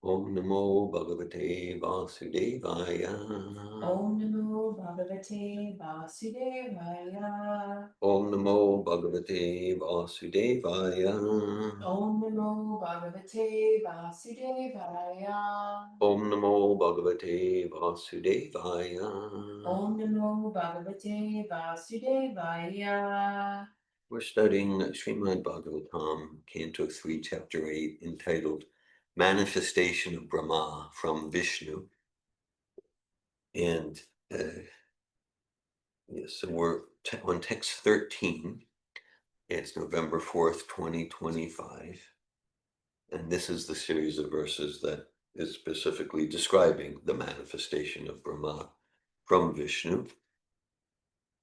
Om Namo Bhagavate Vasudevaya. Om Namo Bhagavate Vasudevaya. Om Namo Bhagavate Vasudevaya. Om Namo Bhagavate Vasudevaya. Om Namo Bhagavate Vasudevaya. Om Namo Bhagavate Vasudevaya. We're studying Srimad Bhagavatam, Canto 3, Chapter 8, entitled Manifestation of Brahma from Vishnu. And so we're on text 13. It's November 4th, 2025. And this is the series of verses that is specifically describing the manifestation of Brahma from Vishnu.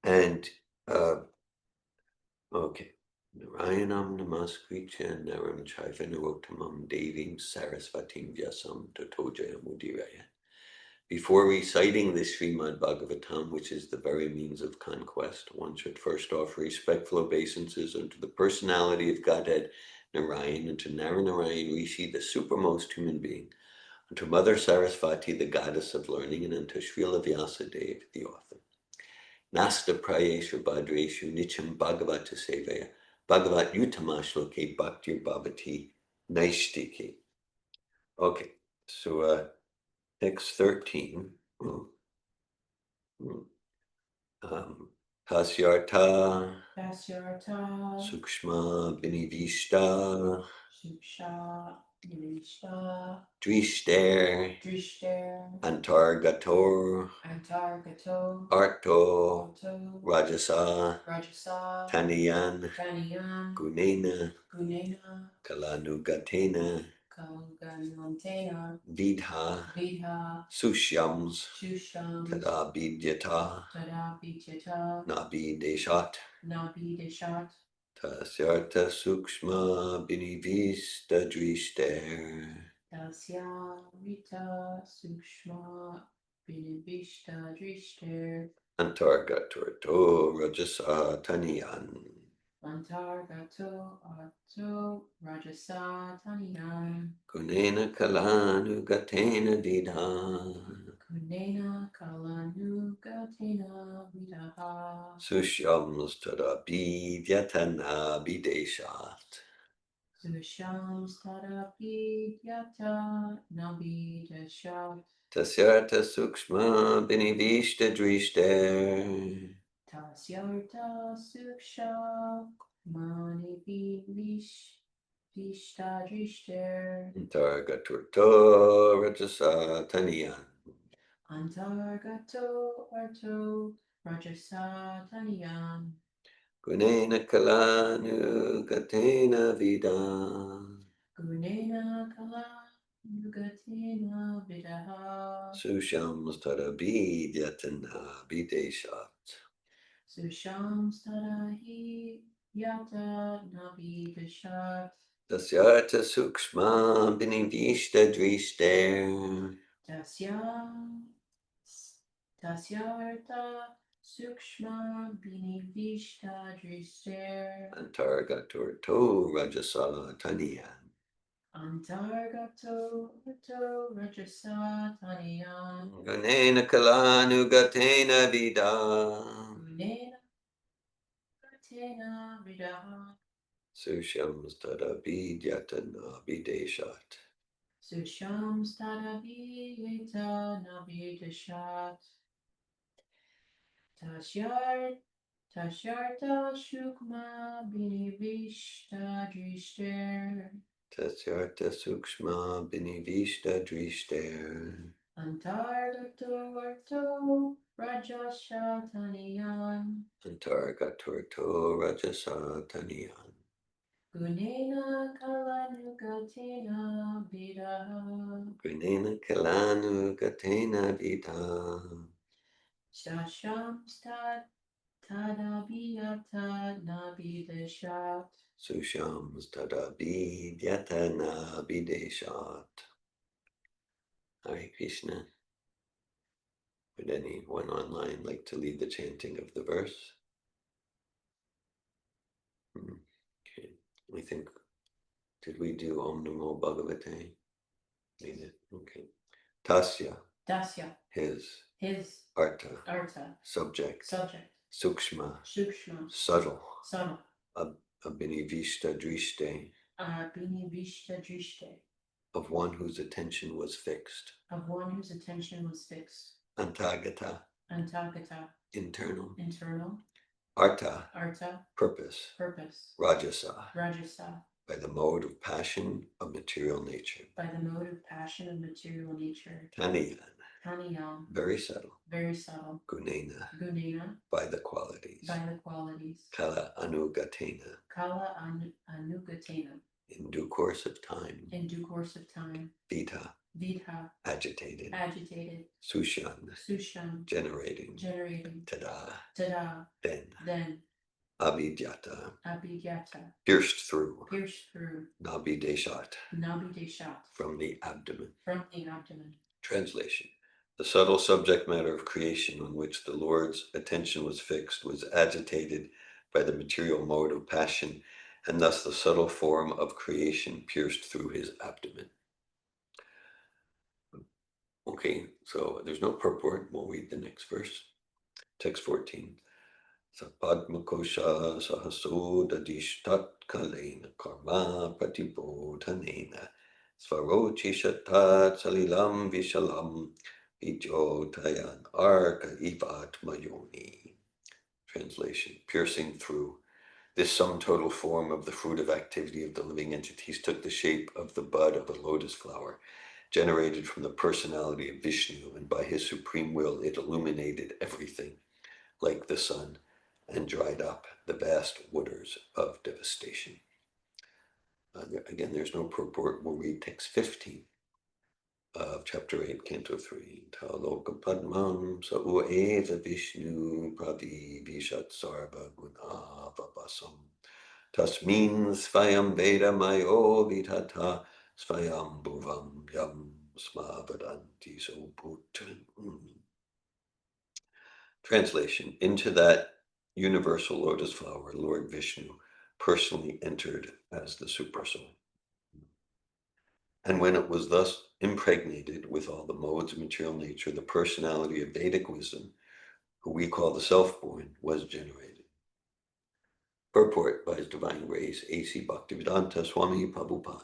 And, okay. Narayanam namaskritya naram chaiva narottamam devim sarasvatim vyasam tato jayamudiraya. Before reciting the Srimad Bhagavatam, which is the very means of conquest, one should first offer respectful obeisances unto the personality of Godhead, Narayan, and to Naranarayan Rishi, the supermost human being, unto Mother Sarasvati, the goddess of learning, and unto Srila Vyasadeva, the author. Nasta prayeshu bhadreshu nicham bhagavata sevaya, bhagavat yutamashloke bhaktir bhavati naishtiki. Okay, so text 13. Tasyartha Sukshma Vinivishta Suksha Nivishta Drishter Antargator Antargato Arto Alto Rajasa Rajasa Taniyan Taniyan Gunena Gunena Kalanugatena Kalganantena Vidha Vidha Sushyams Shushams Tadabidyata Tadavidyata Nabideshat Nabideshat Tasyartha Sukshma Binivista Drishter Tasya Vita Sukshma Binivishta Drishter Antargatorto Rajasa Taniyan Antargato Arto Rajasa Taniyan Gunena Kalanu Gatena Vidha Kunena Kalanugatena Vidaha Sushyams Tadabidyatana Bideshat Sushams Tadapidyata Nabidashat Tasyartha Sukshma Binivishta Drishter Tasyarta Suksha Manivish Vishta Drishter Antargatorto Rajasa Taniyan Antargato Arto Rajasa Taniyan Gunena Kalanu Gatena Vidha Gunena Kalanugatena Vidaha Sushams Tadabidyatana Bideshat Sushams Tadahi Yata Nabidashat Tasyartha Sukshma Binivishta Drishter Tasyarta Sukshma Binivishta Drishter Antargatorto Rajasa Taniyan Antargato Rato Rajasa Taniyan Gunena Kalanu Gatena Vidha Gunena Gatena Vidaha Sushams Tadabidyatana Bideshat Sushams Tadaviyeta Nabidashat Tasharta Shukma Binivishta Drishter Tasyartha Sukshma Binivishta Drishter Antargato Arto Rajasha Taniyan Antargatorto Rajasa Taniyan Gunena Kalanugatena Vidaha Gunena Kalanu Gatena Vidha Shashams Tadabiyata Nabidashat Sushams Tadabidyatana Bideshat. Hare Krishna. Would anyone online like to lead the chanting of the verse? Okay. I think, did we do Om Namo Bhagavate? We did. Okay. Tasya, Dasya, his. his. Artha, Artha, subject. subject. Sukshma, Sukshma, subtle. subtle. Abhinivishta drishte, Abhinivishta drishte, of one whose attention was fixed. of one whose attention was fixed. Antagata, Antagata, internal. internal. Artha, Artha, purpose. purpose. Rajasa, Rajasa, by the mode of passion of material nature. by the mode of passion of material nature. Taniyan, Taniyam, very subtle. very subtle. Gunena, Gunena, by the qualities. by the qualities. Kala anugatena, Kala anugatena, in due course of time. in due course of time. Vita, Vidha, agitated. agitated. Sushan, Sushan, generating. generating. Tada, Tada, then. Abhigyata, pierced through. pierced through. Nabideshat, Nabideshat, from the abdomen. from the abdomen. Translation. The subtle subject matter of creation on which the Lord's attention was fixed was agitated by the material mode of passion, and thus the subtle form of creation pierced through his abdomen. Okay, so there's no purport. We'll read the next verse. Text 14. Sapadmakosha sahasodadishtat kalena karma pratibodhanena svarochishatat salilam vishalam vijotayan arka ivat mayoni. Translation. Piercing through. This sum total form of the fruit of activity of the living entities took the shape of the bud of a lotus flower, generated from the personality of Vishnu, and by his supreme will it illuminated everything, like the sun, and dried up the vast waters of devastation. Again, there's no purport. We'll read text 15 of chapter 8, canto 3. Taloka padmam sa'u eva Vishnu pravi vishat sarva guna vabasam. Tasmin svayam veda mayo vitata svayam bhuvam yam smavadanti so putan. Translation. Into that universal lotus flower, Lord Vishnu personally entered as the Supersoul. And when it was thus impregnated with all the modes of material nature, the personality of Vedic wisdom, who we call the self-born, was generated. Purport by His Divine Grace, A.C. Bhaktivedanta Swami Prabhupada.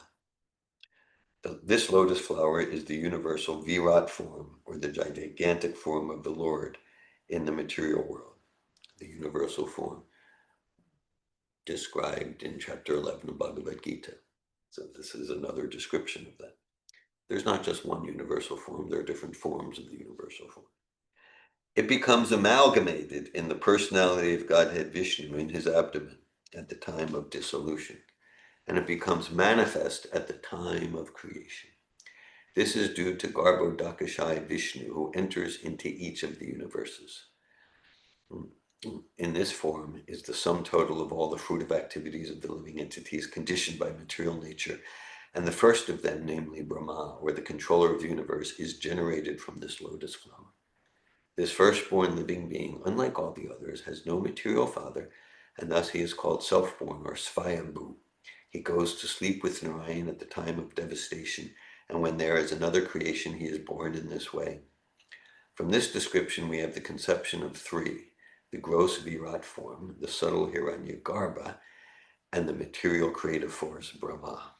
This lotus flower is the universal Virat form, or the gigantic form of the Lord in the material world. The universal form described in chapter 11 of Bhagavad Gita. So this is another description of that. There's not just one universal form, there are different forms of the universal form. It becomes amalgamated in the personality of Godhead Vishnu in his abdomen at the time of dissolution, and it becomes manifest at the time of creation. This is due to Garbhodakashayi Vishnu, who enters into each of the universes. In this form is the sum total of all the fruitive activities of the living entities conditioned by material nature, and the first of them, namely Brahma, or the controller of the universe, is generated from this lotus flower. This firstborn living being, unlike all the others, has no material father, and thus he is called self-born, or Svayambhu. He goes to sleep with Narayan at the time of devastation, and when there is another creation, he is born in this way. From this description, we have the conception of three: the gross Virat form, the subtle Hiranyagarbha, and the material creative force, Brahma.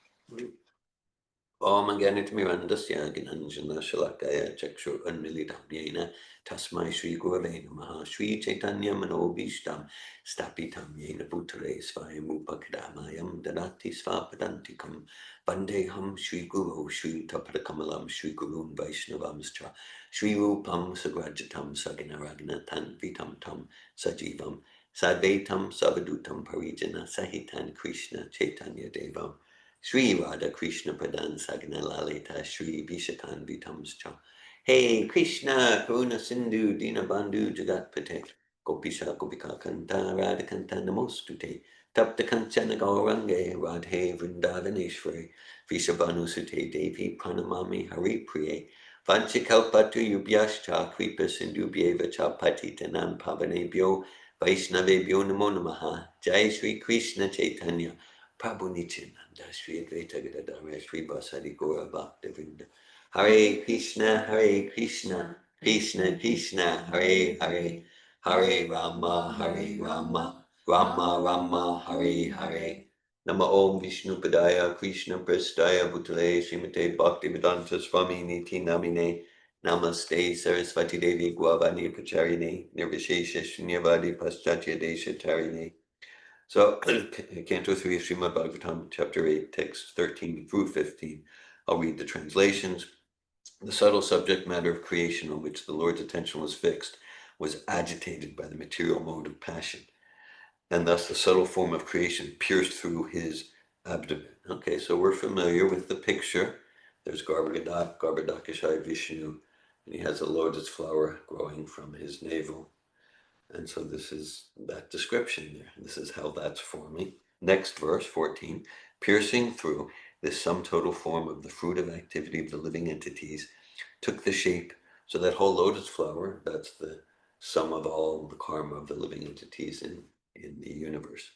Om Ganitmirandasya Ginanjana Shalakaya Chakshur Unmilitam Yena Tasmai Shri Gurave Namaha Shri Chaitanya Manobishtam Stapitam Yena Bhutare Svayamupakadamayam Dadati Svapadantikam Vandeham Shri Guru Shri Tapadakamalam Shri Gurun Vaishnavamscha Shri Rupam Sagrajatam Saginaragna Tanvitam Tam Sajivam Sadvaitam Savadutam Parijana Sahitan Krishna Chaitanya Devam Sri Radha Krishna Pradan Sagna Lalita Sri Vishakan Vitamscha. Hey Krishna Karuna Sindhu Dina Bandhu Jagat Pate Gopisha Gopika Kanta Radha Kanta Namostute Tapta Kanchana Gaurange Radhe Vrindavaneshwari Vishabhanu Sute Devi Pranamami Hari Priye Vanchikalpatu Yubhyascha Kripa Sindhu Bhyeva Cha Patitanam Pavanebhyo Vaishnavebhyo Namo Namaha Jai Sri Krishna Chaitanya Prabhu Nityananda, Sri Advaita Gadadhara, Sri Vasari Gaura Bhakta Vrinda, Hare Krishna, Hare Krishna, Krishna Krishna, Hare Hare, Hare Rama, Hare Rama, Rama Rama, Hare Hare. Nama Om Vishnu Padaya, Krishna Prestaya Bhutale, Srimate Bhaktivedanta Swami Niti Namine, Namaste Sarasvati Devi Guavani Pacharine, Nirvishesha Shunyavadi Paschatya Desha Tarine. So, Canto 3 of Srimad Bhagavatam, Chapter 8, text 13 through 15. I'll read the translations. The subtle subject matter of creation on which the Lord's attention was fixed was agitated by the material mode of passion, and thus the subtle form of creation pierced through his abdomen. Okay, so we're familiar with the picture. There's Garbhodakashayi Vishnu, and he has a lotus flower growing from his navel. And so this is that description there. This is how that's forming. Next verse, 14, piercing through this sum total form of the fruit of activity of the living entities, took the shape, so that whole lotus flower, that's the sum of all the karma of the living entities in the universe,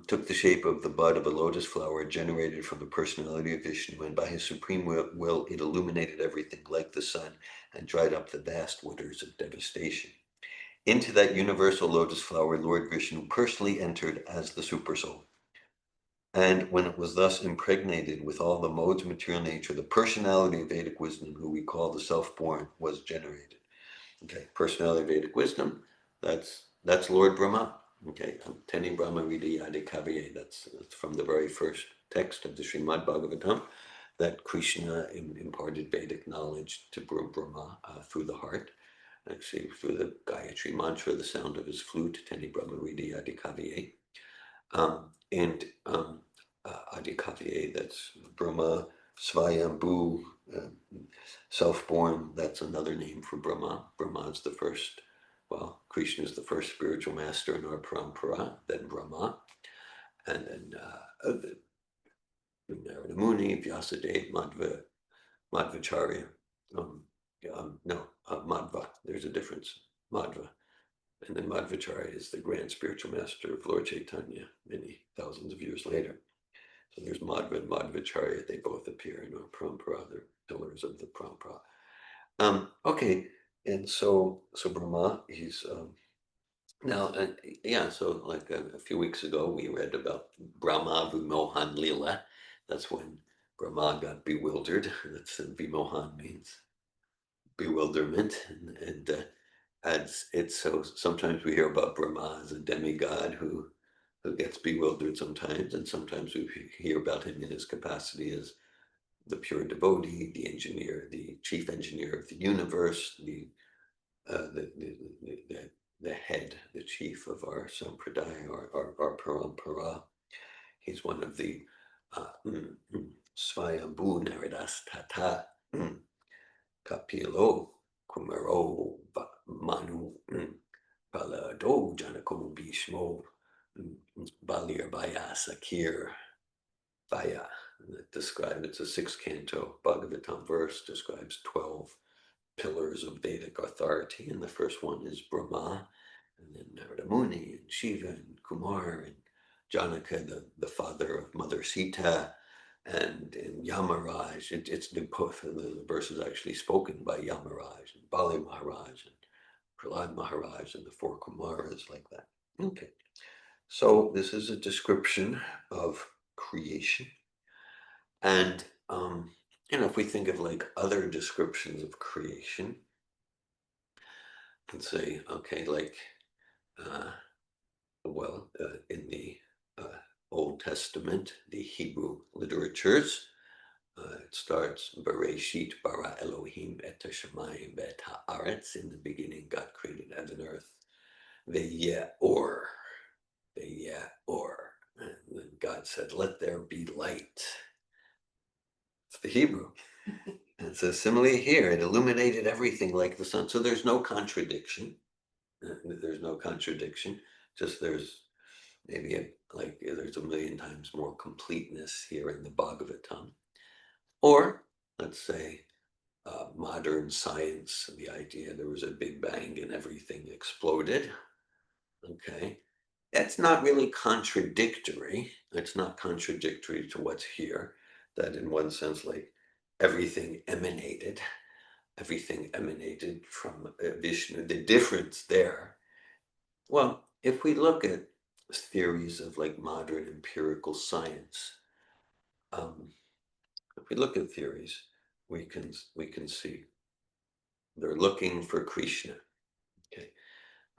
took the shape of the bud of a lotus flower generated from the personality of Vishnu, and by his supreme will it illuminated everything like the sun and dried up the vast waters of devastation. Into that universal lotus flower, Lord Vishnu personally entered as the Supersoul. And when it was thus impregnated with all the modes of material nature, the personality of Vedic wisdom, who we call the self-born, was generated. Okay, personality of Vedic wisdom, that's Lord Brahma. Okay, Teni Brahma Ridi Adi Kavye, that's from the very first text of the Srimad Bhagavatam, that Krishna imparted Vedic knowledge to Brahma through the heart. Actually, through the Gayatri mantra, the sound of his flute, Teni Brahma Ridi Adi Kavye. And Adi Kavye, that's Brahma, Svayambhu, self-born, that's another name for Brahma. Brahma is the first, well, Krishna is the first spiritual master in our parampara, then Brahma, and then Narada Muni, Vyasadeva, Madhvacharya. Madhva, there's a difference. Madhva. And then Madhvacharya is the grand spiritual master of Lord Chaitanya many thousands of years later. So there's Madhva and Madhvacharya. They both appear in our parampara. They're pillars of the parampara. Okay, and so Brahma, he's now, so like a few weeks ago, we read about Brahma Vimohan Lila. That's when Brahma got bewildered. That's what Vimohan means, bewilderment. And it's so sometimes we hear about Brahma as a demigod who gets bewildered sometimes, and sometimes we hear about him in his capacity as the pure devotee, the engineer, the chief engineer of the universe, the head, the chief of our sampradaya, our parampara. He's one of the Svayambhu Naradas Tata Kapilo Kumaro Manu Palado Janako Bhishmo Balir Vaya Sakir Vaya. It's a 6th-canto Bhagavatam verse, describes 12 pillars of Vedic authority, and the first one is Brahma, and then Narada Muni, and Shiva, and Kumar, and Janaka, the father of Mother Sita, and Yamaraj. The verse is actually spoken by Yamaraj, and Bali Maharaj, and Prahlad Maharaj, and the 4 Kumaras, like that. Okay, so this is a description of creation. And if we think of like other descriptions of creation, and say, okay, like, in the Old Testament, the Hebrew literatures, it starts, Bereshit bara Elohim et hashamayim v'et haaretz. In the beginning, God created heaven and earth. Ve'yeh or. And then God said, let there be light. It's the Hebrew. And so similarly here, it illuminated everything like the sun. So there's no contradiction. Just there's maybe there's a million times more completeness here in the Bhagavatam. Or let's say modern science, the idea there was a big bang and everything exploded. Okay, that's not really contradictory. It's not contradictory to what's here. That in one sense, like everything emanated from Vishnu. The difference there, well, if we look at theories of like modern empirical science, if we look at theories, we can see they're looking for Krishna. Okay,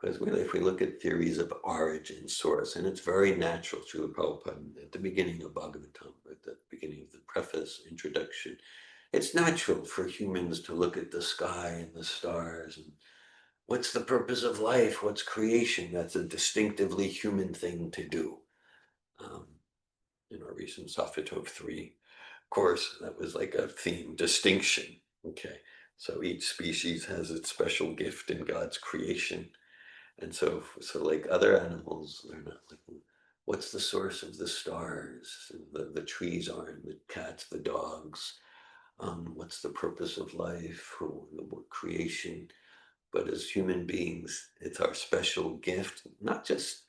because if we look at theories of origin, source, and it's very natural. Srila Prabhupada at the beginning of Bhagavatam, at the beginning of the preface, introduction, it's natural for humans to look at the sky and the stars and what's the purpose of life? What's creation? That's a distinctively human thing to do. Um, in our recent Sophatov 3 course, that was like a theme, distinction. Okay, so each species has its special gift in God's creation. And so like other animals, they're not like, what's the source of the stars? The trees aren't, the cats, the dogs. What's the purpose of life? What creation? But as human beings, it's our special gift, not just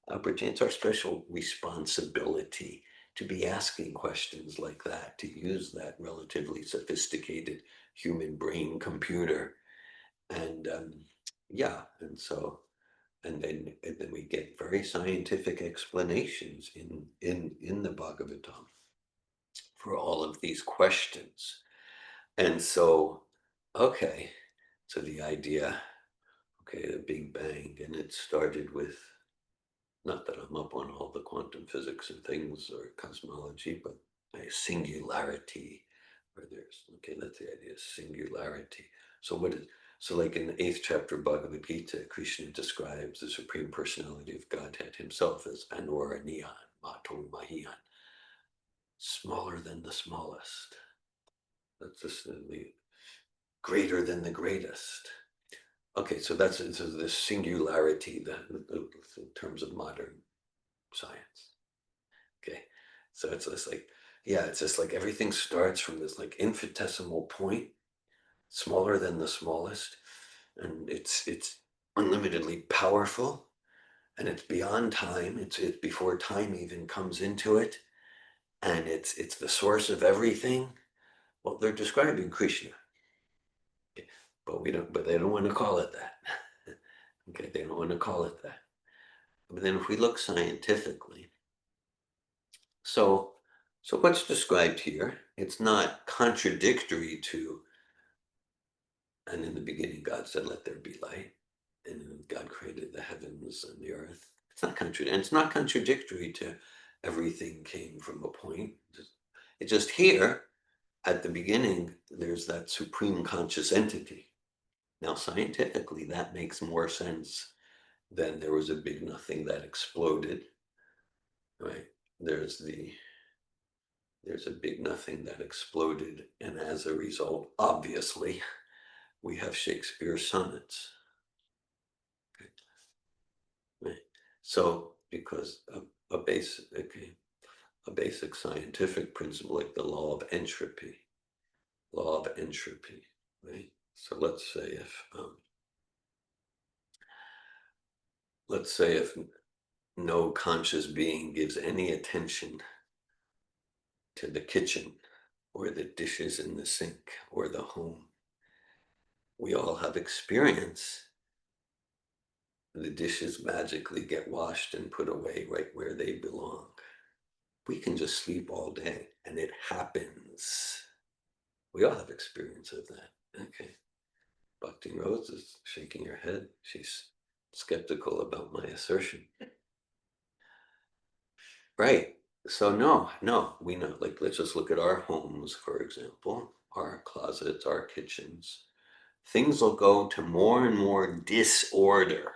opportunity, it's our special responsibility to be asking questions like that, to use that relatively sophisticated human brain computer. And yeah, and then we get very scientific explanations in the Bhagavatam for all of these questions. And so, okay, so the idea, okay, the Big Bang, and it started with, not that I'm up on all the quantum physics and things or cosmology, but a singularity, where there's, okay, that's the idea, singularity. So so like in the 8th chapter of Bhagavad Gita, Krishna describes the Supreme Personality of Godhead himself as Anoraniyan, Mato Mahiyan, smaller than the smallest. That's just the greater than the greatest. Okay, so that's the singularity that in terms of modern science. Okay, so it's just like, yeah, it's just like everything starts from this like infinitesimal point, smaller than the smallest, and it's unlimitedly powerful, and it's beyond time. It's before time even comes into it, and it's the source of everything. Well, they're describing Krishna, but we don't. But they don't want to call it that. Okay, they don't want to call it that. But then, if we look scientifically, so what's described here? It's not contradictory to. And in the beginning, God said, "Let there be light," and then God created the heavens and the earth. It's not and it's not contradictory to everything came from a point. It's just here at the beginning, there's that supreme conscious entity. Now, scientifically, that makes more sense than there was a big nothing that exploded, right? There's a big nothing that exploded, and as a result, obviously, we have Shakespeare's sonnets. Okay. Right. So, because a basic, okay, a basic scientific principle like the law of entropy, right? So let's say if no conscious being gives any attention to the kitchen or the dishes in the sink or the home, we all have experience. The dishes magically get washed and put away right where they belong. We can just sleep all day and it happens. We all have experience of that. Okay. Bhakti Rose is shaking her head. She's skeptical about my assertion. Right. So no, we know, like, let's just look at our homes, for example, our closets, our kitchens. Things will go to more and more disorder,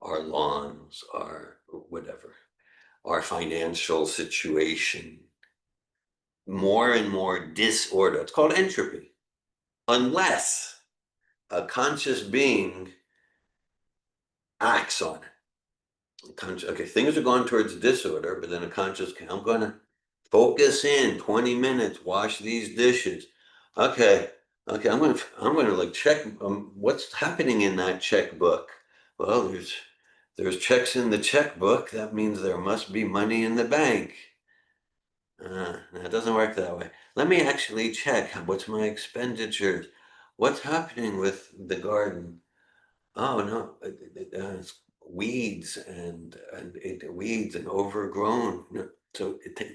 our lawns, our whatever, our financial situation, more and more disorder. It's called entropy. Unless a conscious being acts on it. Okay, things are going towards disorder, but then a conscious, okay, I'm going to focus in 20 minutes, wash these dishes. Okay, I'm going to like check what's happening in that checkbook. Well, there's checks in the checkbook. That means there must be money in the bank. No, it doesn't work that way. Let me actually check. What's my expenditures? What's happening with the garden? Oh no, it's weeds and weeds and overgrown. No,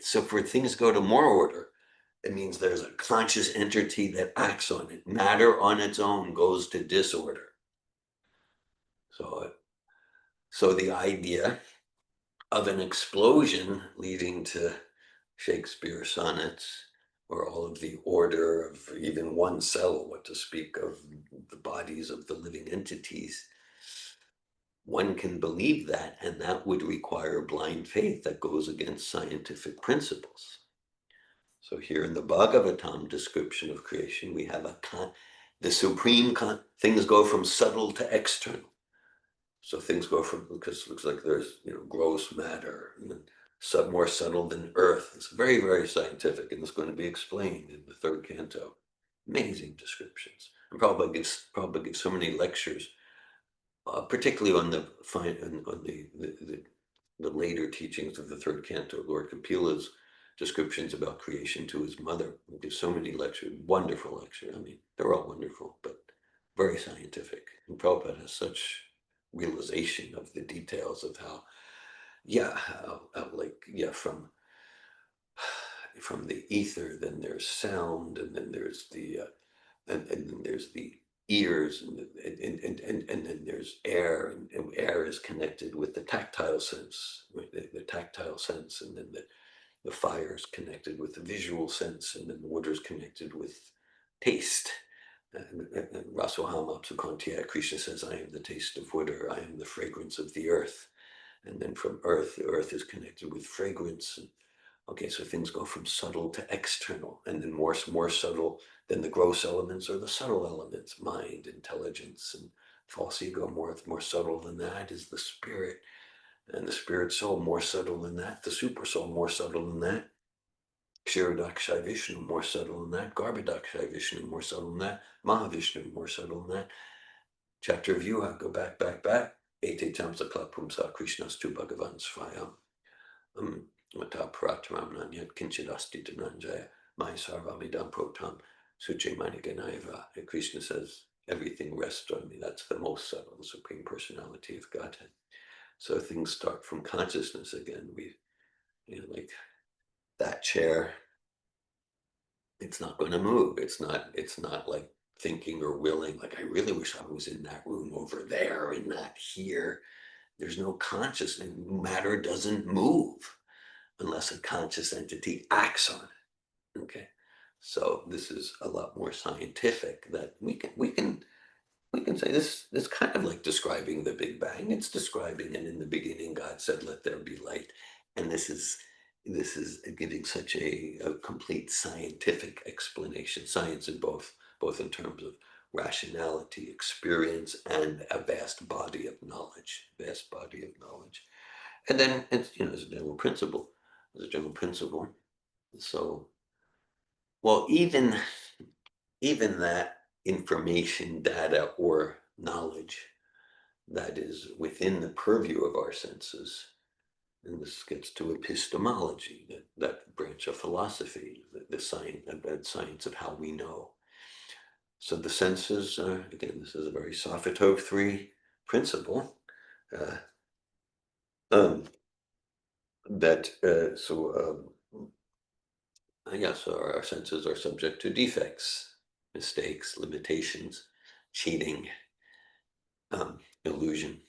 so for things go to more order, it means there's a conscious entity that acts on it. Matter on its own goes to disorder. So, so the idea of an explosion leading to Shakespeare sonnets, or all of the order of even one cell, what to speak of the bodies of the living entities. One can believe that, and that would require blind faith that goes against scientific principles. So here in the Bhagavatam description of creation, we have the supreme things go from subtle to external. So things go from, because it looks like there's, gross matter, and more subtle than earth. It's very, very scientific, and it's going to be explained in the third canto. Amazing descriptions. And probably give so many lectures, particularly on the later teachings of the third canto, Lord Kapila's descriptions about creation to his mother. He gives so many lectures, wonderful lectures. I mean, they're all wonderful, but very scientific. And Prabhupada has such realization of the details of how, from the ether, then there's sound, and then there's and then there's the ears, and then there's air, and air is connected with the tactile sense, right? The tactile sense, and then the fire is connected with the visual sense, and then the water is connected with taste. And Rasoham Apsukantiya, Krishna says, I am the taste of water, I am the fragrance of the earth. And then from earth, the earth is connected with fragrance. And, okay, so things go from subtle to external, and then more subtle than the gross elements or the subtle elements, mind, intelligence, and false ego. More subtle than that is the spirit, and the spirit soul more subtle than that. The super soul more subtle than that. Kshirodakshai Vishnu more subtle than that. Garbhodakshai Vishnu more subtle than that. Mahavishnu more subtle than that. Chapter of Yuha, go back. Ete Tamsa Klapumsa Krishnastu Bhagavan Svayam. Mata Paratram Nanyat Kinchidasti Dhananjaya Mai Sarvamidam Protam Suche Maniganaiva. And Krishna says, everything rests on me. That's the most subtle, the Supreme Personality of Godhead. So things start from consciousness again. Like that chair, it's not going to move. It's not like thinking or willing, like, I really wish I was in that room over there and not here. There's no consciousness. Matter doesn't move unless a conscious entity acts on it. Okay, so this is a lot more scientific, that we can say this kind of like describing the Big Bang. It's describing, and in the beginning God said, let there be light. And this is giving such a complete scientific explanation, science in both in terms of rationality, experience, and a vast body of knowledge. And then it's, as a general principle, so, well, even that information, data, or knowledge that is within the purview of our senses, and this gets to epistemology, that branch of philosophy, the science of how we know. So the senses, again, this is a very Sophatov 3 principle, uh, um, that, yes, our senses are subject to defects, mistakes, limitations, cheating, illusion,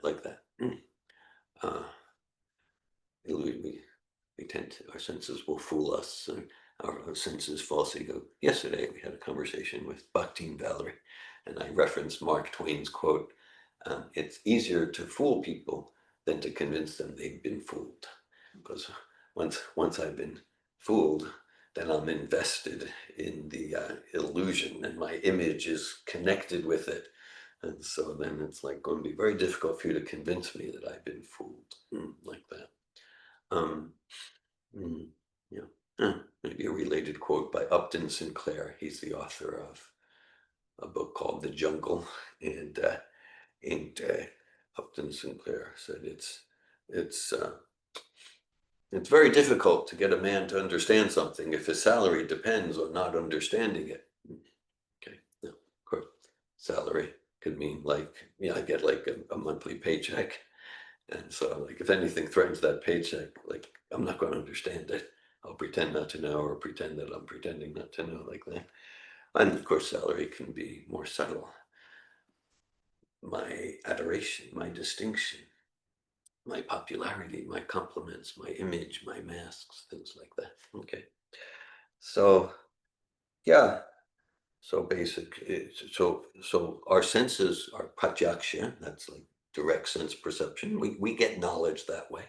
like that. Uh, we tend to, our senses will fool us. Our senses false ego. Yesterday we had a conversation with Bhakti Valerie, and I referenced Mark Twain's quote, it's easier to fool people than to convince them they've been fooled. Because once I've been fooled, then I'm invested in the illusion, and my image is connected with it. And so then it's like going to be very difficult for you to convince me that I've been fooled, like that. Um, mm, yeah, maybe a related quote by Upton Sinclair. He's the author of a book called The Jungle, and Upton Sinclair said it's It's very difficult to get a man to understand something if his salary depends on not understanding it. Okay, now, of course, salary could mean like, yeah, I get like a monthly paycheck. And so, like, if anything threatens that paycheck, like, I'm not going to understand it. I'll pretend not to know or pretend that I'm pretending not to know, like that. And of course, salary can be more subtle. My adoration, my distinction, my popularity, my compliments, my image, my masks, things like that. Okay. So, yeah. So so our senses are pratyaksha, that's like direct sense perception. We get knowledge that way.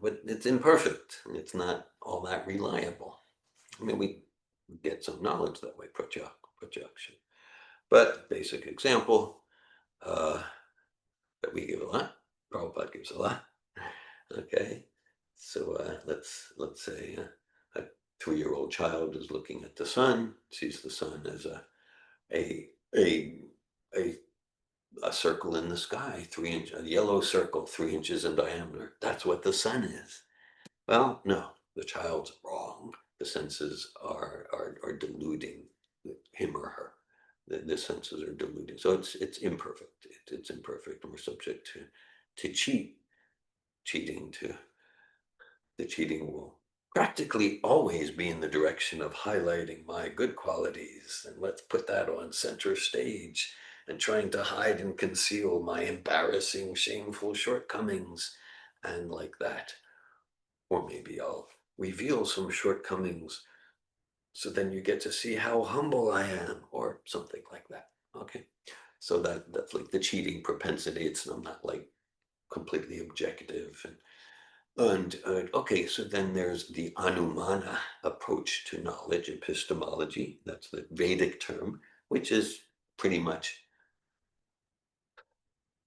But it's imperfect. It's not all that reliable. I mean, we get some knowledge that way, prajaksha. But basic example uh, that we give a lot, Prabhupada gives a lot. Okay, so let's say a 3-year-old child is looking at the sun, sees the sun as a a a a circle in the sky, a yellow circle, 3 inches in diameter. That's what the sun is. Well, no, the child's wrong. The senses are deluding him or her. The senses are deluding. So it's imperfect. It's imperfect, and we're subject to cheating. To the cheating will practically always be in the direction of highlighting my good qualities, and let's put that on center stage, and trying to hide and conceal my embarrassing, shameful shortcomings, and like that. Or maybe I'll reveal some shortcomings so then you get to see how humble I am, or something like that. Okay. So that's like the cheating propensity. I'm not like completely objective. And okay, so then there's the Anumana approach to knowledge, epistemology. That's the Vedic term, which is pretty much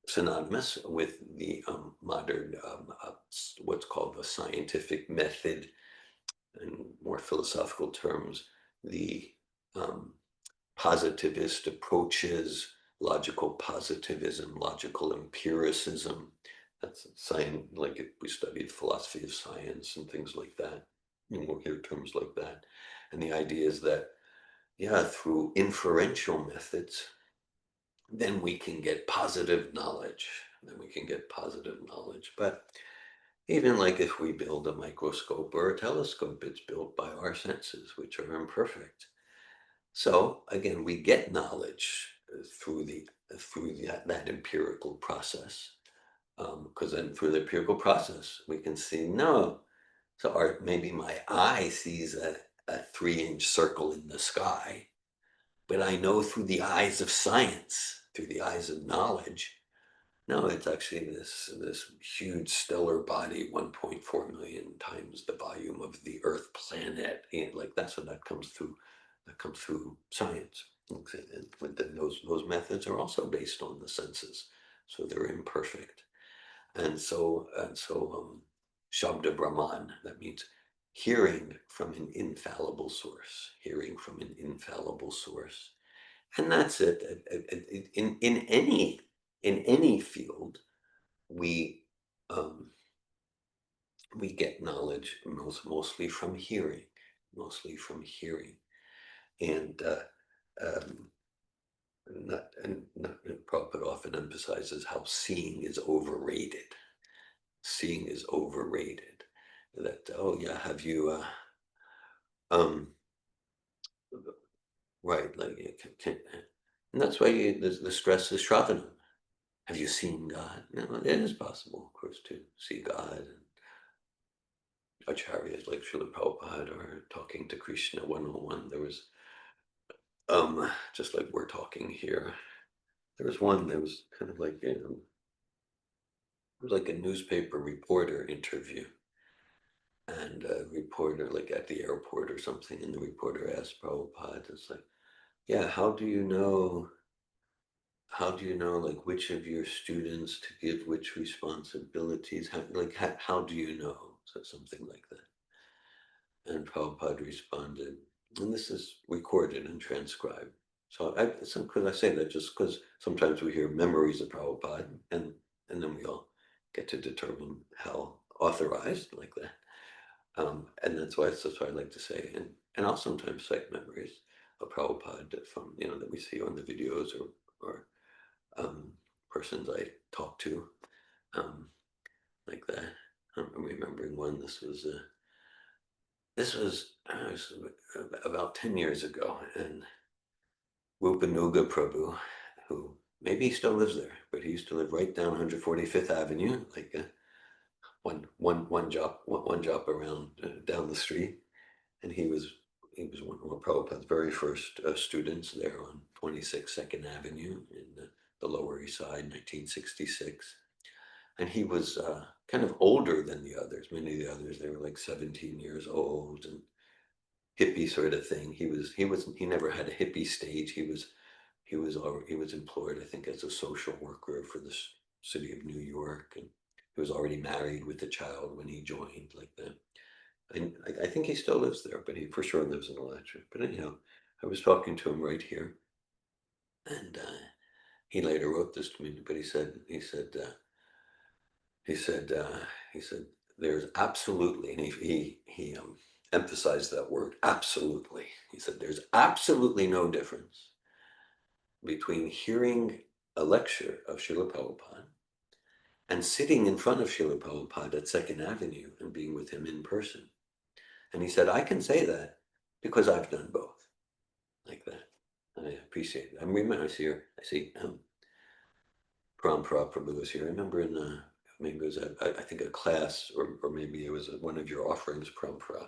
synonymous with the modern, what's called the scientific method. In more philosophical terms, the um, positivist approaches, logical positivism, logical empiricism. That's science, like we studied philosophy of science and things like that. We'll hear terms like that. And the idea is that, yeah, through inferential methods, then we can get positive knowledge. Then we can get positive knowledge. But even like if we build a microscope or a telescope, it's built by our senses, which are imperfect. So again, we get knowledge that empirical process, because then through the empirical process we can see no. So maybe my eye sees a 3-inch circle in the sky, but I know through the eyes of science, through the eyes of knowledge, no, it's actually this huge stellar body, 1.4 million times the volume of the Earth planet. And like that's what that comes through. That comes through science. But then those methods are also based on the senses, so they're imperfect. And so Shabda Brahman, that means hearing from an infallible source, hearing from an infallible source. And that's it. In any field, we um, we get knowledge mostly from hearing, mostly from hearing, and um, not Prabhupada often emphasizes how seeing is overrated. Seeing is overrated. That, oh yeah, have you um right, like and that's why the stress is Shravanam. Have you seen God? No, it is possible, of course, to see God. And acharyas like Srila Prabhupada are talking to Krishna one-on-one. There was, just like we're talking here, there was one that was kind of like, it was like a newspaper reporter interview. And a reporter, like at the airport or something, and the reporter asked Prabhupada, it's like, yeah, how do you know like which of your students to give which responsibilities? How do you know? So something like that. And Prabhupada responded, and this is recorded and transcribed. So because I say that just because sometimes we hear memories of Prabhupada, and then we all get to determine how authorized like that. And that's why I like to say, and I'll sometimes cite memories of Prabhupada from, that we see on the videos or um, persons I talk to, um, like that. I'm remembering one. This was about 10 years ago, and Rupanuga Prabhu, who maybe he still lives there, but he used to live right down 145th Avenue, like one job around down the street, and he was one of Prabhupada's very first students there on 26 Second Avenue in the Lower East Side, 1966. And he was kind of older than the others. Many of the others, they were like 17 years old and hippie sort of thing. He never had a hippie stage. He was employed, I think, as a social worker for the city of New York, and he was already married with a child when he joined, like that. And I think he still lives there, but he for sure lives in Alachua. But anyhow, I was talking to him right here, and he later wrote this to me. But he said, he said, there's absolutely, and he emphasized that word, absolutely. He said, there's absolutely no difference between hearing a lecture of Srila Prabhupada and sitting in front of Srila Prabhupada at Second Avenue and being with him in person. And he said, I can say that because I've done both, like that. I appreciate it. I see Param Prabhu was here. I remember maybe it was I think a class, or maybe it was one of your offerings, Param Pra.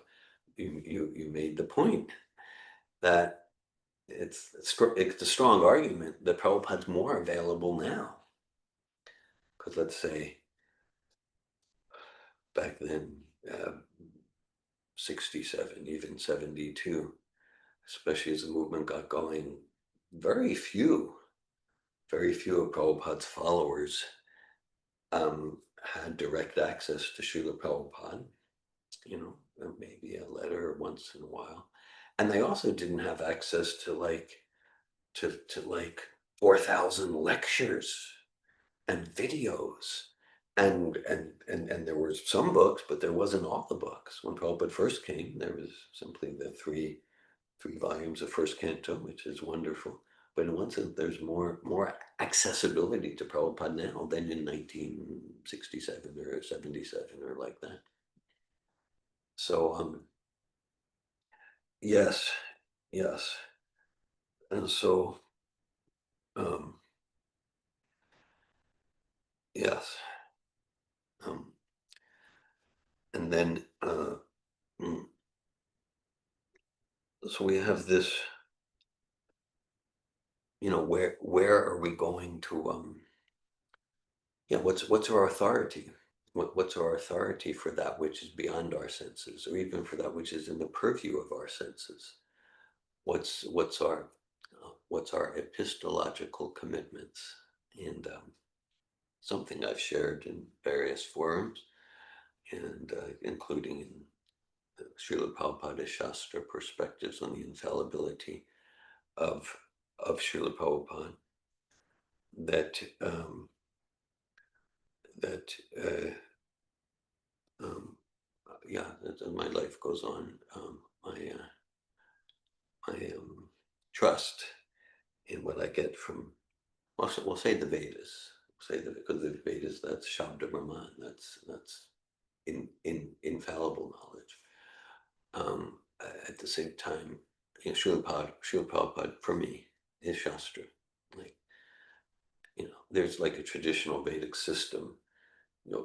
You made the point that it's a strong argument that Prabhupada's more available now. Because let's say back then, 67, even 72, especially as the movement got going, very few, very few of Prabhupada's followers had direct access to Srila Prabhupada, maybe a letter once in a while. And they also didn't have access to like 4,000 lectures and videos. And there were some books, but there wasn't all the books. When Prabhupada first came, there was simply the three volumes of First Canto, which is wonderful. But in one sense, there's more accessibility to Prabhupada now than in 1967 or 77 or like that. So yes, yes, and so yes, um, and then mm, so we have this. Where are we going to what's our authority? What's our authority for that which is beyond our senses, or even for that which is in the purview of our senses? What's our epistological commitments? And something I've shared in various forums, and including in Srila Prabhupada Shastra Perspectives on the Infallibility of Srila Prabhupada, that that um, yeah, as my life goes on, I trust in what I get from, we'll say the Vedas. We'll say that because the Vedas, that's Shabda Brahman, that's infallible knowledge. At the same time, Srila Prabhupada, for me, is Shastra. Like, there's like a traditional Vedic system,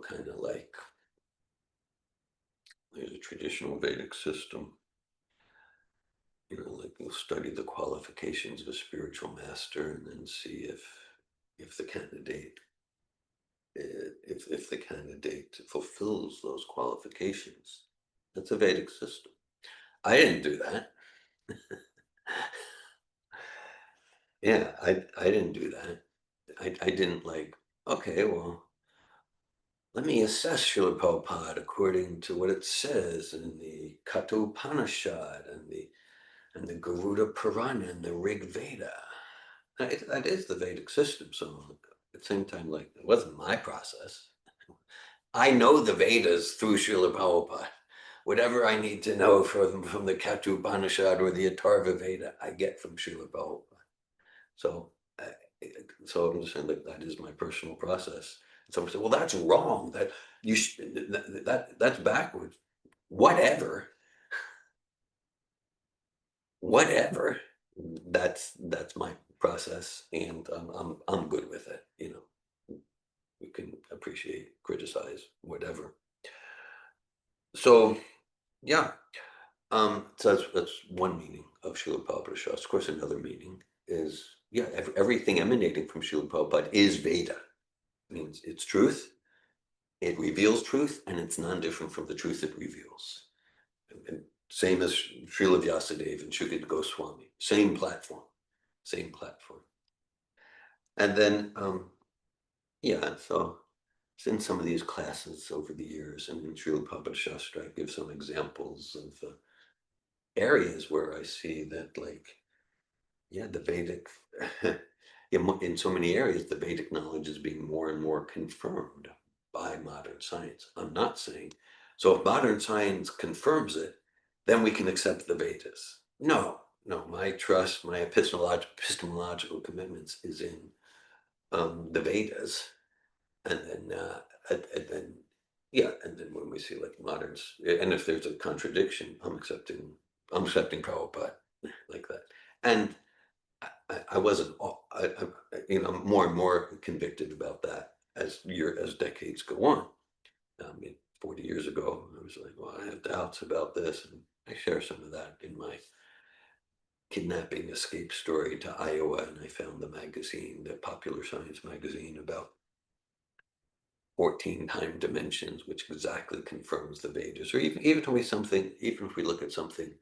kind of like there's a traditional Vedic system, like you'll study the qualifications of a spiritual master and then see if the candidate if the candidate fulfills those qualifications. That's a Vedic system. I didn't do that. Yeah, I didn't do that. I didn't like, okay, well, let me assess Srila Prabhupada according to what it says in the Kathopanishad and the Garuda Purana and the Rig Veda. That is the Vedic system. So at the same time, like, it wasn't my process. I know the Vedas through Srila Prabhupada. Whatever I need to know from the Katha Upanishad or the Atharva Veda, I get from Srila Prabhupada. So, uh, so I'm just saying that is my personal process. And someone said, "Well, that's wrong. That that's backwards." Whatever, whatever. That's my process, and I'm good with it. You know, we can appreciate, criticize, whatever. So yeah, so that's one meaning of Srila Prabhupada Shastra. Of course, another meaning is, yeah, everything emanating from Srila Prabhupada is Veda. It means it's truth, it reveals truth, and it's non-different from the truth it reveals. And same as Srila Vyasadeva and Shukad Goswami, same platform, same platform. And then, yeah, so in some of these classes over the years, and in Srila Prabhupada Shastra, I give some examples of areas where I see that, like, yeah, the Vedic, in so many areas, the Vedic knowledge is being more and more confirmed by modern science. I'm not saying, so if modern science confirms it, then we can accept the Vedas. No, no, my trust, my epistemological commitments is in the Vedas. And then, yeah, and then when we see like moderns, and if there's a contradiction, I'm accepting Prabhupada like that. And I wasn't, more and more convicted about that as decades go on. 40 years ago, I was like, well, I have doubts about this, and I share some of that in my kidnapping escape story to Iowa, and I found the magazine, the Popular Science magazine, about 14 time dimensions, which exactly confirms the Vedas. Or even if we look at something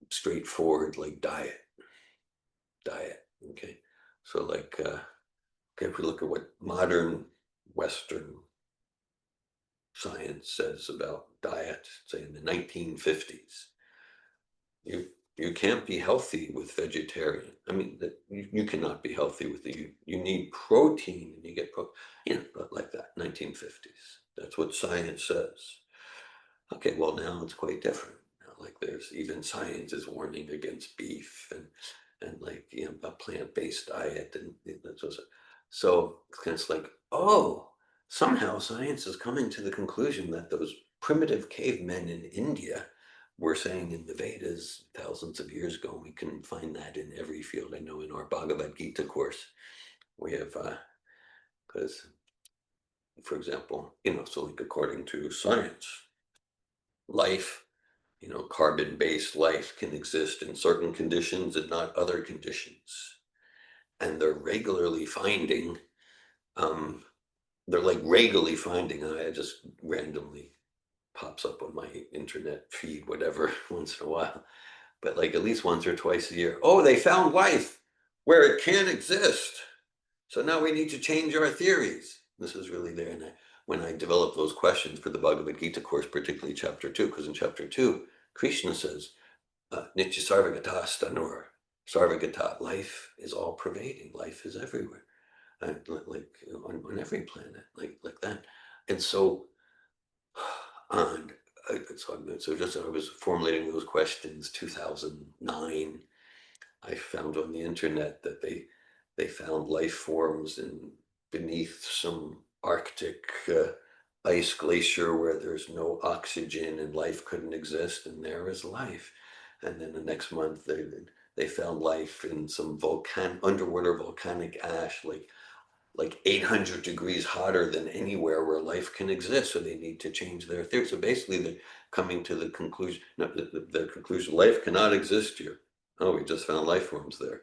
straightforward like diet. Okay, so like, okay, if we look at what modern Western science says about diet, say in the 1950s, you can't be healthy with vegetarian. I mean, that you cannot be healthy with you need protein, and you get like that. 1950s. That's what science says. Okay, well now it's quite different. Now, like there's even science is warning against beef and like, a plant-based diet, and that's what. So it's kind of like, oh, somehow science is coming to the conclusion that those primitive cavemen in India were saying in the Vedas thousands of years ago. We can find that in every field. I know in our Bhagavad Gita course we have, because, for example, so like according to science, life, carbon-based life can exist in certain conditions and not other conditions. And um, they're like regularly finding, I just randomly pops up on my internet feed, whatever, once in a while, but like at least once or twice a year. Oh, they found life where it can't exist. So now we need to change our theories. This is really there. And when I develop those questions for the Bhagavad Gita course, particularly chapter 2, because in chapter 2, Krishna says, Nitya Sarvagata Stanur, Sarvagata, life is all pervading, life is everywhere, like on every planet, like that. And so, and so just I was formulating those questions 2009. I found on the internet that they found life forms beneath some Arctic ice glacier where there's no oxygen and life couldn't exist, and there is life. And then the next month they found life in some underwater volcanic ash, like 800 degrees hotter than anywhere where life can exist. So they need to change their theory. So basically, they're coming to the conclusion, no, the conclusion, life cannot exist here. Oh, we just found life forms there.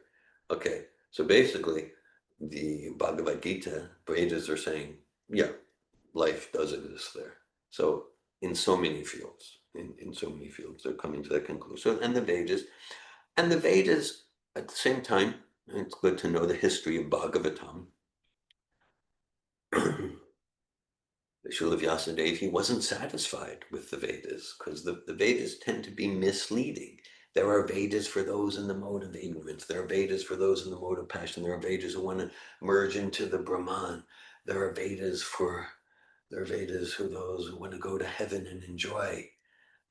Okay, so basically, the Bhagavad Gita, Vedas are saying, yeah, life does exist there. So in so many fields, in so many fields, they're coming to that conclusion. And the Vedas, at the same time, it's good to know the history of Bhagavatam. Srila Vyasadeva, he wasn't satisfied with the Vedas because the Vedas tend to be misleading. There are Vedas for those in the mode of ignorance. There are Vedas for those in the mode of passion. There are Vedas who want to merge into the Brahman. There are Vedas for They're Vedas for those who want to go to heaven and enjoy.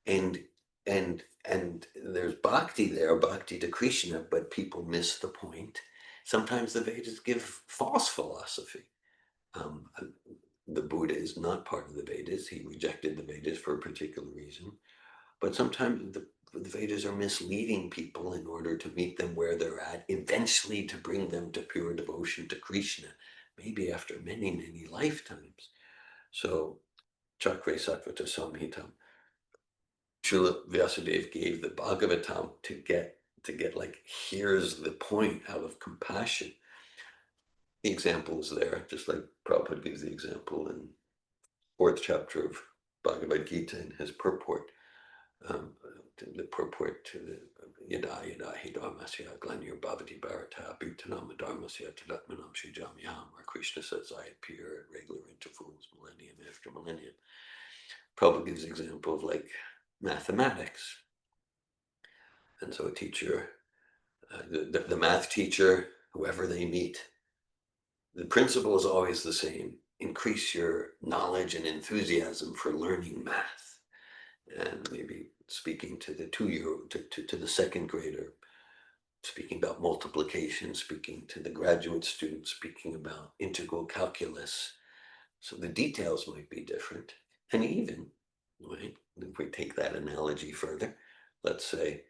And and there's bhakti there, bhakti to Krishna, but people miss the point. Sometimes the Vedas give false philosophy. Um, the Buddha is not part of the Vedas. He rejected the Vedas for a particular reason. But sometimes the Vedas are misleading people in order to meet them where they're at, eventually to bring them to pure devotion to Krishna, maybe after many, many lifetimes. So, Chakre Satvata Samhitam, Srila Vyasadeva gave the Bhagavatam to get like, here's the point out of compassion. The example is there, just like Prabhupada gives the example in fourth chapter of Bhagavad Gita in his purport. The purport to the Yada Yada Hi Dharmasya Glanir Bhavati Bharata Bhutanam Dharmasya Tadatmanam Shijamyam, where Krishna says, I appear at regular intervals, millennium after millennium. Prabhupada gives the example of like mathematics. And so a teacher, the math teacher, whoever they meet, the principle is always the same. Increase your knowledge and enthusiasm for learning math. And maybe speaking to the 2-year-old, to the second grader, speaking about multiplication, speaking to the graduate student, speaking about integral calculus. So the details might be different. And even, right, if we take that analogy further, let's say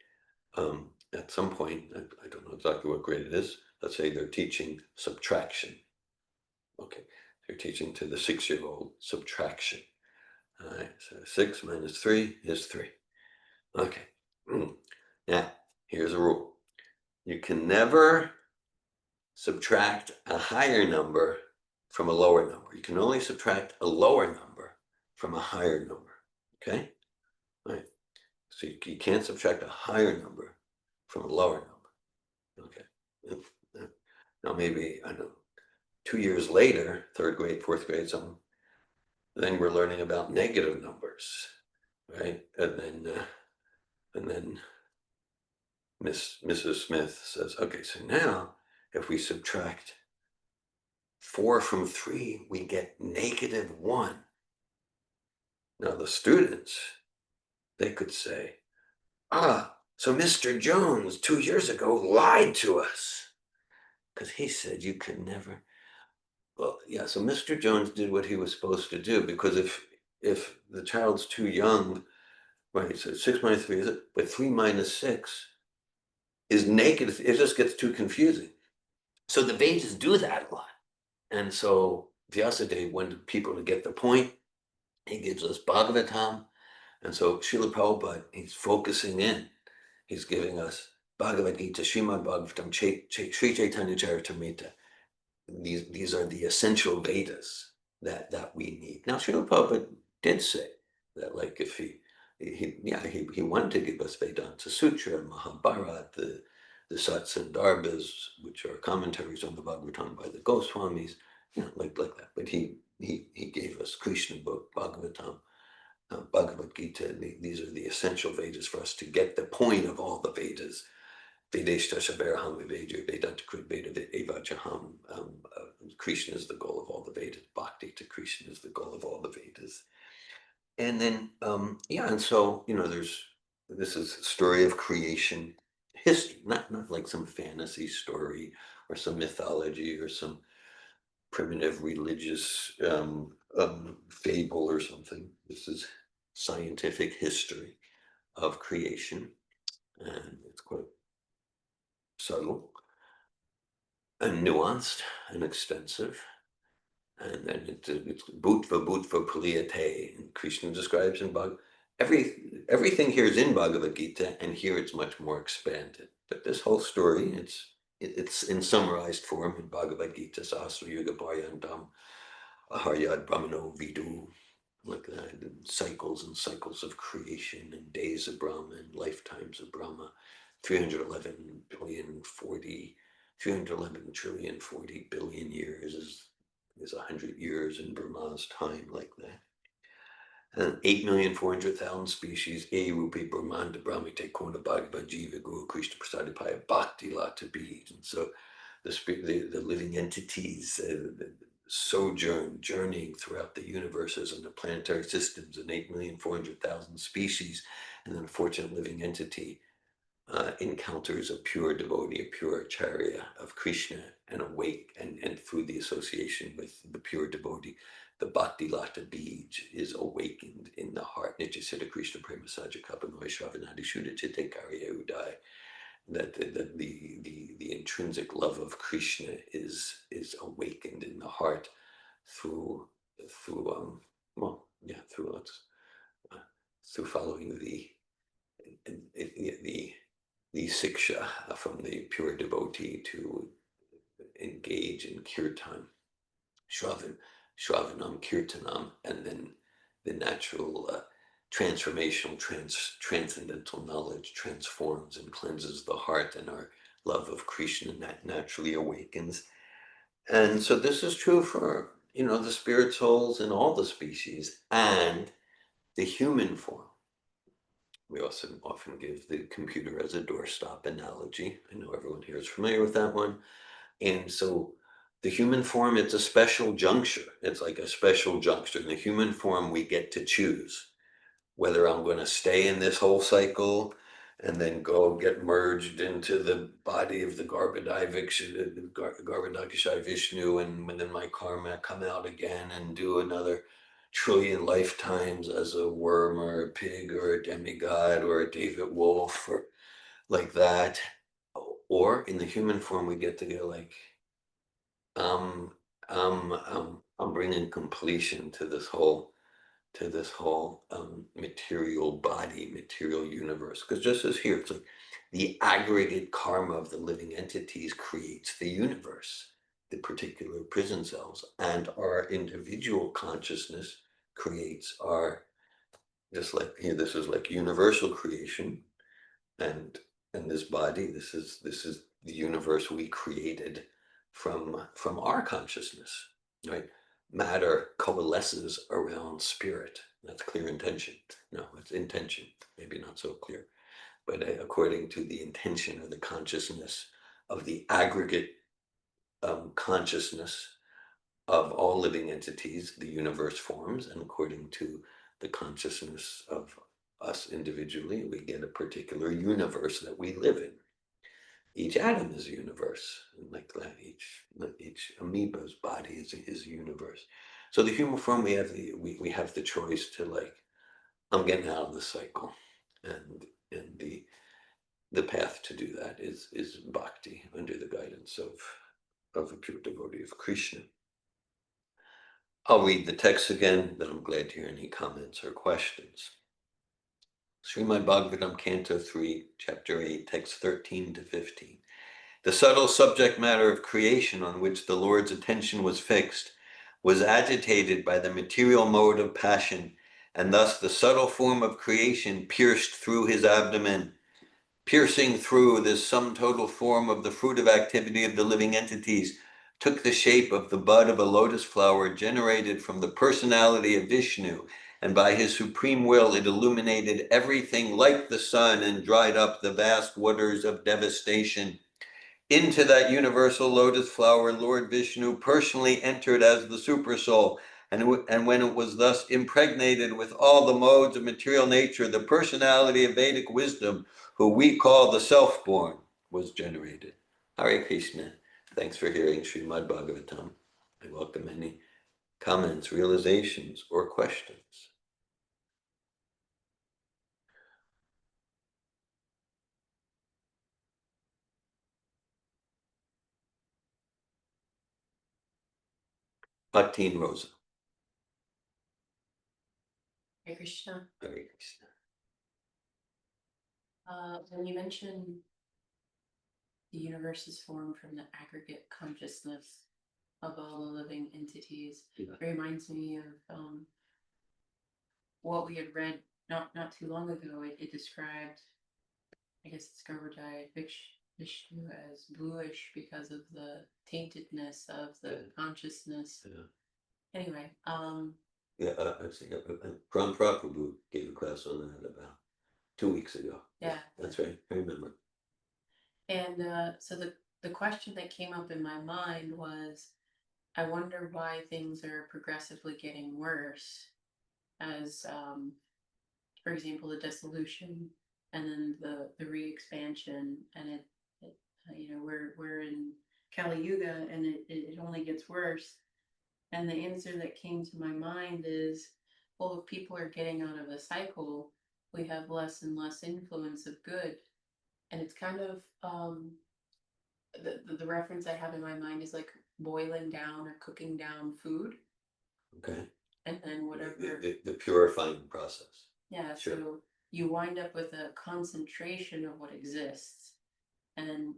at some point, I don't know exactly what grade it is, let's say they're teaching subtraction. Okay, they're teaching to the 6-year-old subtraction. All right, so 6 minus 3 is 3. Okay, now here's a rule. You can never subtract a higher number from a lower number. You can only subtract a lower number from a higher number, okay? All right, so you can't subtract a higher number from a lower number, okay? Now maybe, I don't know, 2 years later, third grade, fourth grade, something, then we're learning about negative numbers, right? And then Mrs. Smith says, okay, so now if we subtract 4 from 3, we get -1. Now the students, they could say, so Mr. Jones 2 years ago lied to us because he said you could never. Well, yeah, so Mr. Jones did what he was supposed to do, because if the child's too young, right, so 6 minus 3 is it, but 3 minus 6 is negative. It just gets too confusing. So the Vedas do that a lot. And so Vyasadeva wanted people to get the point. He gives us Bhagavatam. And so Srila Prabhupada, he's focusing in. He's giving us Bhagavad Gita, Srimad Bhagavatam, Sri Chaitanya Charitamrita. These are the essential Vedas that we need. Now, Srila Prabhupada did say that, like, if he wanted to give us Vedanta Sutra, Mahabharata, the Satsandarbhas, which are commentaries on the Bhagavatam by the Goswamis, like that. But he gave us Krishna book, Bhagavatam, Bhagavad Gita. These are the essential Vedas for us to get the point of all the Vedas. Vedeshta Shabaraham Vivejya Vedanta Krit Veda Evachaham. Krishna is the goal of all the Vedas. Bhakti to Krishna is the goal of all the Vedas. And then, and so, this is a story of creation history, not like some fantasy story or some mythology or some primitive religious fable or something. This is scientific history of creation, and it's quite subtle and nuanced and extensive. And then it's Bhutva Praliyate, and Krishna describes in everything here is in Bhagavad Gita, and here it's much more expanded. But this whole story, it's in summarized form in Bhagavad Gita, Sahasra Yuga Paryantam, Aharyad Brahmano Vidu, like that, and cycles and cycles of creation, and days of Brahma, and lifetimes of Brahma, 311 billion 40, 311 trillion 40 billion years is 100 years in Brahma's time, like that. And 8,400,000 species, A Rupi Brahmanda Brahmite Kona Bhagavad Jiva Guru Krishna Prasadipaya Bhakti Lata Bead. And so the living entities, journeying throughout the universes and the planetary systems and 8,400,000 species, and then a fortunate living entity encounters a pure devotee, a pure acharya of Krishna, and awake, and through the association with the pure devotee, the Bhakti Lata Bij is awakened in the heart. Nityasiddha Krishna Prema Saja Kapanoy Shravanadi Shuddha Chitte Karya Udai. That the intrinsic love of Krishna is awakened in the heart through through following the siksha from the pure devotee to engage in kirtan, shravanam, kirtanam, and then the natural transformational, transcendental knowledge transforms and cleanses the heart, and our love of Krishna naturally awakens. And so this is true for, the spirit souls in all the species and the human form. We also often give the computer as a doorstop analogy. I know everyone here is familiar with that one. And so the human form, it's a special juncture. It's like a special juncture. In the human form, we get to choose whether I'm going to stay in this whole cycle and then go get merged into the body of the Garbhodakashayi Vishnu, and then my karma come out again and do another trillion lifetimes as a worm or a pig or a demigod or a David Wolf or like that. Or in the human form, we get to go like, I'm bringing completion to this whole material body, material universe. Because just as here, it's like the aggregate karma of the living entities creates the universe, the particular prison cells, and our individual consciousness creates our, just like here, this is like universal creation, and this body, this is the universe we created from our consciousness, right? Matter coalesces around spirit. That's clear intention. No, it's intention. Maybe not so clear, but according to the intention or the consciousness of the aggregate consciousness of all living entities, the universe forms, and according to the consciousness of us individually, we get a particular universe that we live in. Each atom is a universe, and like that, each amoeba's body is a universe. So the human form, we have the choice to, like, I'm getting out of the cycle, and the path to do that is bhakti, under the guidance of a pure devotee of Krishna. I'll read the text again, then I'm glad to hear any comments or questions. Srimad Bhagavatam, Canto 3, Chapter 8, Text 13 to 15. The subtle subject matter of creation on which the Lord's attention was fixed was agitated by the material mode of passion, and thus the subtle form of creation pierced through his abdomen. Piercing through this sum total form of the fruit of activity of the living entities took the shape of the bud of a lotus flower generated from the personality of Vishnu, and by his supreme will it illuminated everything like the sun and dried up the vast waters of devastation. Into that universal lotus flower, Lord Vishnu personally entered as the supersoul, and when it was thus impregnated with all the modes of material nature, the personality of Vedic wisdom, who we call the self-born, was generated. Hare Krishna. Thanks for hearing Srimad Bhagavatam. I welcome any comments, realizations, or questions. Bhakti and Rosa. Hare Krishna. Hare Krishna. When you mentioned the universe is formed from the aggregate consciousness of all the living entities, Yeah. it reminds me of what we had read not too long ago. It described, I guess it's Garbhodakashayi Vishnu as bluish because of the taintedness of the consciousness. Yeah. Anyway, Yeah, I think Pram Prabhu gave a class on that about 2 weeks ago. Yeah. That's right. I remember. And so the question that came up in my mind was, I wonder why things are progressively getting worse as, for example, the dissolution and then the re-expansion, and it we're in Kali Yuga, and it only gets worse. And the answer that came to my mind is, well, if people are getting out of a cycle, we have less and less influence of good. And it's kind of the reference I have in my mind is like boiling down or cooking down food, Okay. and then whatever. The purifying process. Yeah, Sure. so you wind up with a concentration of what exists. And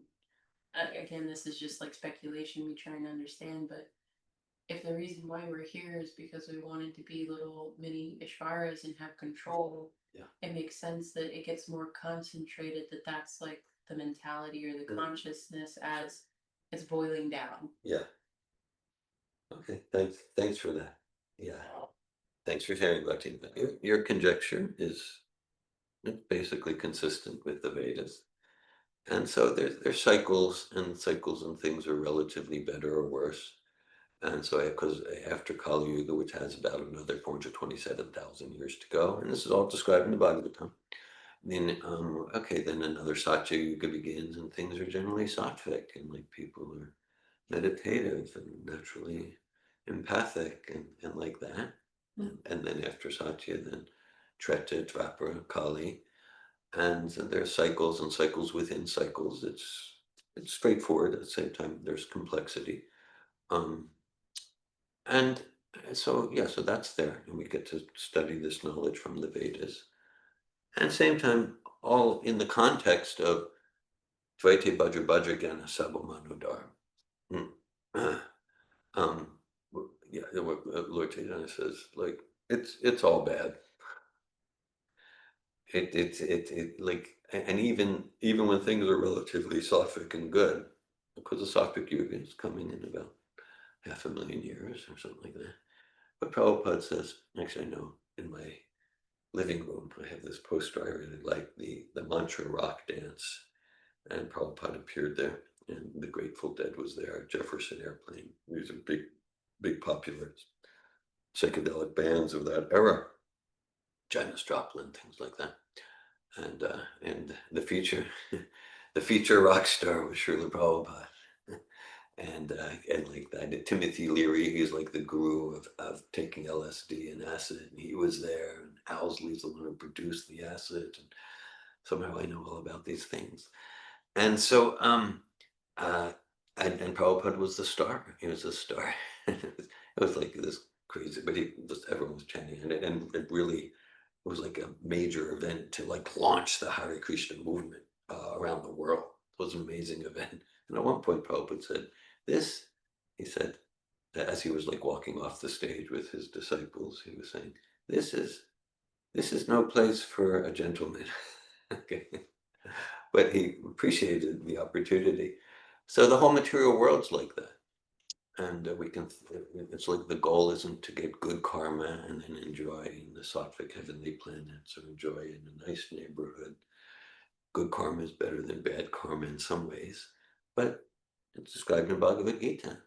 again, this is just like speculation, me trying to understand, but if the reason why we're here is because we wanted to be little mini Ishvaras and have control, Yeah. it makes sense that it gets more concentrated, that that's like the mentality or the consciousness as it's boiling down. Yeah. Okay. Thanks for that. Yeah. Thanks for sharing, Bhakti. Your conjecture is basically consistent with the Vedas. And so there's cycles and things are relatively better or worse. And so, because after Kali Yuga, which has about another 427,000 years to go, and this is all described in the Bhagavatam, then, okay, then another Satya Yuga begins, and things are generally sattvic, and like people are meditative and naturally empathic and like that. And then after Satya, then Treta, Dvapara, Kali, and there's cycles and cycles within cycles. It's straightforward. At the same time, there's complexity. Um, and so, yeah, so that's there. And we get to study this knowledge from the Vedas. And same time, all in the context of Dvaite Bhadra Bhadragana Sabhamanudar. Um, yeah, what Lord Chaitanya says, like, it's all bad. It like, and even when things are relatively sattvic and good, because the sattvic yuga is coming in about 500,000 years or something like that. But Prabhupada says, actually, I know in my living room, I have this poster I really like, the mantra rock dance, and Prabhupada appeared there, and the Grateful Dead was there, Jefferson Airplane. These are big popular psychedelic bands of that era, Janis Joplin, things like that. And the future, the future rock star was Srila Prabhupada. And like that, Timothy Leary, he's like the guru of taking LSD and acid, and he was there. And Owsley's the one who produced the acid, and somehow I know all about these things. And so, uh, and Prabhupada was the star. He was a star. It was like this crazy, but he just everyone was chanting, and it really it was like a major event to like launch the Hare Krishna movement around the world. It was an amazing event. And at one point, Prabhupada said, "This," he said, as he was like walking off the stage with his disciples, he was saying, "This is no place for a gentleman." Okay, but he appreciated the opportunity. So the whole material world's like that. And we can, it's like the goal isn't to get good karma and then enjoy in the sattvic heavenly planets or enjoy in a nice neighborhood. Good karma is better than bad karma in some ways, but it's described in Bhagavad Gita.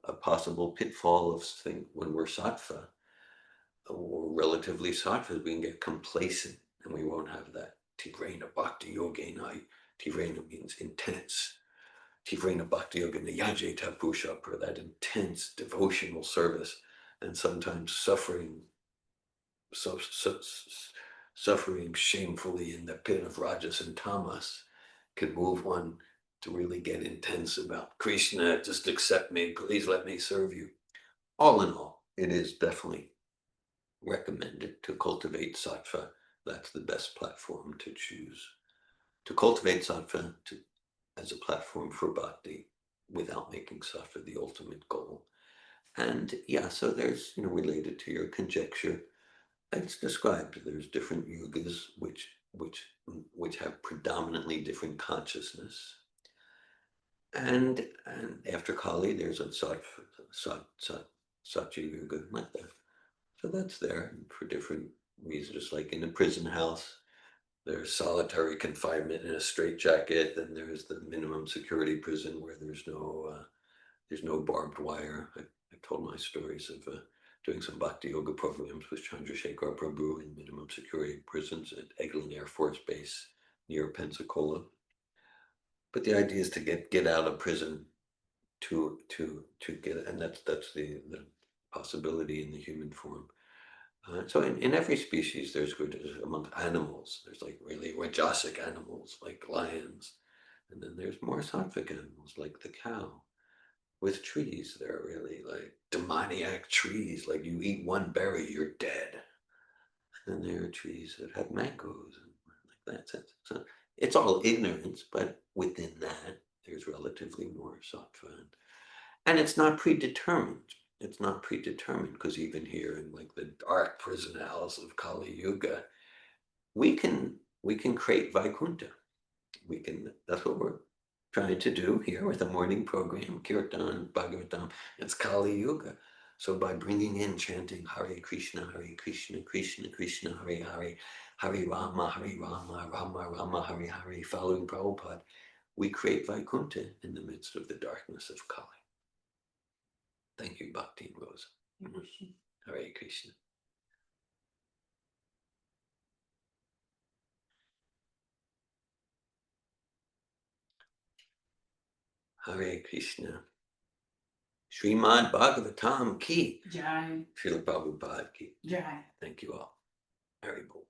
A possible pitfall of thing when we're sattva or relatively sattva, we can get complacent and we won't have that tivrena bhakti yogena. Tivrena means intense. Tivrena Bhakti Yoga Niyajeta Pusha, for that intense devotional service, and sometimes so, so, suffering shamefully in the pit of Rajas and Tamas can move one to really get intense about Krishna, just accept me, please let me serve you. All in all, it is definitely recommended to cultivate sattva. That's the best platform to choose. To cultivate sattva as a platform for bhakti without making sattva the ultimate goal. And yeah, so there's, related to your conjecture, it's described there's different yugas which have predominantly different consciousness. And after Kali, there's a Satya Yuga like that. So that's there for different reasons, just like in a prison house. There's solitary confinement in a straitjacket, then there's the minimum security prison where there's no There's no barbed wire. I've told my stories of doing some bhakti yoga programs with Chandrasekhar Prabhu in minimum security prisons at Eglin Air Force Base near Pensacola. But the idea is to get out of prison to get, and that's the possibility in the human form. So in every species, there's good among animals. There's like really rajasic animals like lions, and then there's more sattvic animals like the cow. With trees, they're really like demoniac trees. Like you eat one berry, you're dead. And there are trees that have mangoes and like that. So it's all ignorance, but within that, there's relatively more sattva. And it's not predetermined. It's not predetermined because even here in like the dark prison house of Kali Yuga, we can create Vaikuntha. We can. That's what we're trying to do here with the morning program, Kirtan, Bhagavatam. It's Kali Yuga. So by bringing in chanting Hare Krishna, Krishna Krishna, Hare Hare, Hare Rama, Rama Rama, Hare Hare, following Prabhupada, we create Vaikuntha in the midst of the darkness of Kali. Thank you, Bhakti and Rose. Hare Krishna. Hare Krishna. Srimad Bhagavatam ki. Jai. Srila Prabhupada ki. Jai. Thank you all. Haribol.